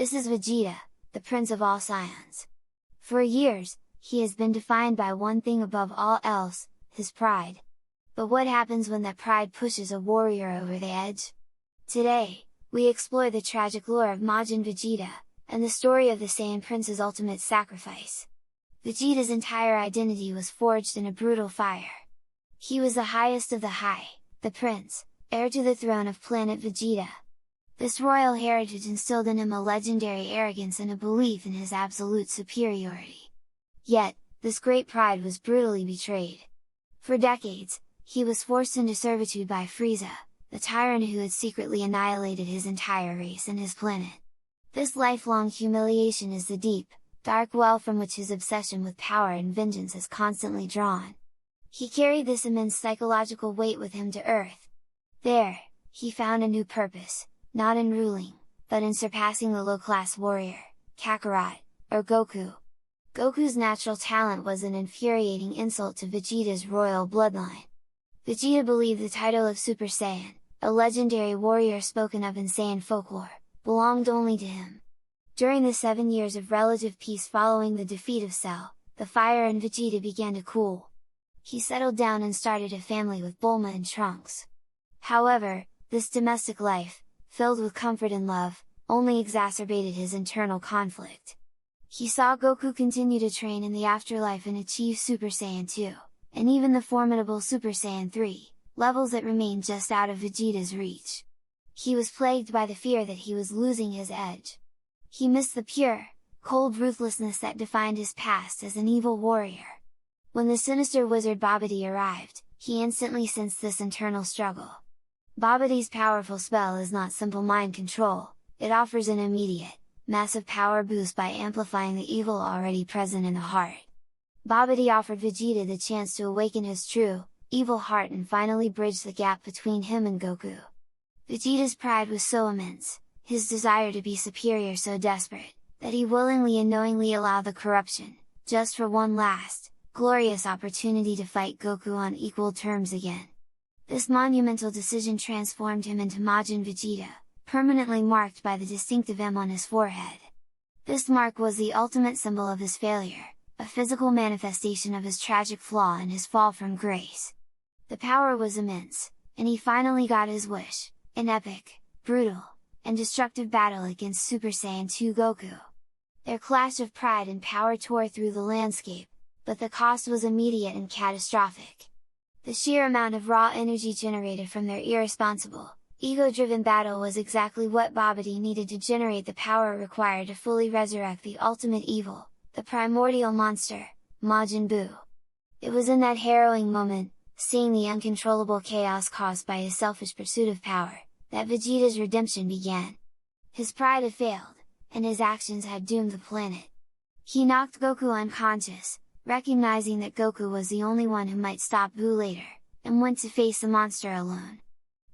This is Vegeta, the prince of all Saiyans. For years, he has been defined by one thing above all else, his pride. But what happens when that pride pushes a warrior over the edge? Today, we explore the tragic lore of Majin Vegeta, and the story of the Saiyan Prince's ultimate sacrifice. Vegeta's entire identity was forged in a brutal fire. He was the highest of the high, the prince, heir to the throne of planet Vegeta. This royal heritage instilled in him a legendary arrogance and a belief in his absolute superiority. Yet, this great pride was brutally betrayed. For decades, he was forced into servitude by Frieza, the tyrant who had secretly annihilated his entire race and his planet. This lifelong humiliation is the deep, dark well from which his obsession with power and vengeance is constantly drawn. He carried this immense psychological weight with him to Earth. There, he found a new purpose, not in ruling, but in surpassing the low-class warrior, Kakarot, or Goku. Goku's natural talent was an infuriating insult to Vegeta's royal bloodline. Vegeta believed the title of Super Saiyan, a legendary warrior spoken of in Saiyan folklore, belonged only to him. During the 7 years of relative peace following the defeat of Cell, the fire in Vegeta began to cool. He settled down and started a family with Bulma and Trunks. However, this domestic life, filled with comfort and love, only exacerbated his internal conflict. He saw Goku continue to train in the afterlife and achieve Super Saiyan 2, and even the formidable Super Saiyan 3, levels that remained just out of Vegeta's reach. He was plagued by the fear that he was losing his edge. He missed the pure, cold ruthlessness that defined his past as an evil warrior. When the sinister wizard Babidi arrived, he instantly sensed this internal struggle. Babidi's powerful spell is not simple mind control, it offers an immediate, massive power boost by amplifying the evil already present in the heart. Babidi offered Vegeta the chance to awaken his true, evil heart and finally bridge the gap between him and Goku. Vegeta's pride was so immense, his desire to be superior so desperate, that he willingly and knowingly allowed the corruption, just for one last, glorious opportunity to fight Goku on equal terms again. This monumental decision transformed him into Majin Vegeta, permanently marked by the distinctive M on his forehead. This mark was the ultimate symbol of his failure, a physical manifestation of his tragic flaw and his fall from grace. The power was immense, and he finally got his wish, an epic, brutal, and destructive battle against Super Saiyan 2 Goku. Their clash of pride and power tore through the landscape, but the cost was immediate and catastrophic. The sheer amount of raw energy generated from their irresponsible, ego-driven battle was exactly what Babidi needed to generate the power required to fully resurrect the ultimate evil, the primordial monster, Majin Buu. It was in that harrowing moment, seeing the uncontrollable chaos caused by his selfish pursuit of power, that Vegeta's redemption began. His pride had failed, and his actions had doomed the planet. He knocked Goku unconscious, recognizing that Goku was the only one who might stop Buu later, and went to face the monster alone.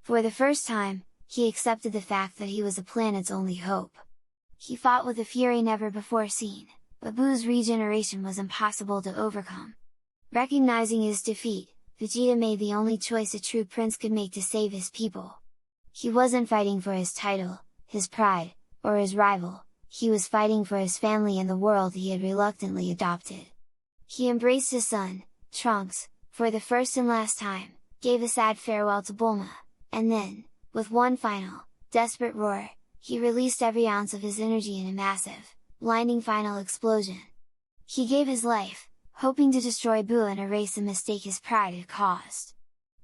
For the first time, he accepted the fact that he was the planet's only hope. He fought with a fury never before seen, but Buu's regeneration was impossible to overcome. Recognizing his defeat, Vegeta made the only choice a true prince could make to save his people. He wasn't fighting for his title, his pride, or his rival, he was fighting for his family and the world he had reluctantly adopted. He embraced his son, Trunks, for the first and last time, gave a sad farewell to Bulma, and then, with one final, desperate roar, he released every ounce of his energy in a massive, blinding final explosion. He gave his life, hoping to destroy Buu and erase the mistake his pride had caused.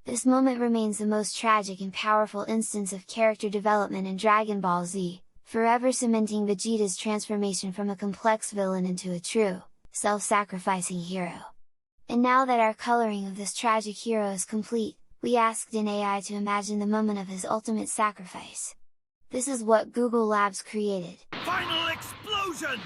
This moment remains the most tragic and powerful instance of character development in Dragon Ball Z, forever cementing Vegeta's transformation from a complex villain into a true, self-sacrificing hero. And now that our coloring of this tragic hero is complete, we asked an AI to imagine the moment of his ultimate sacrifice. This is what Google Labs created. Final explosion!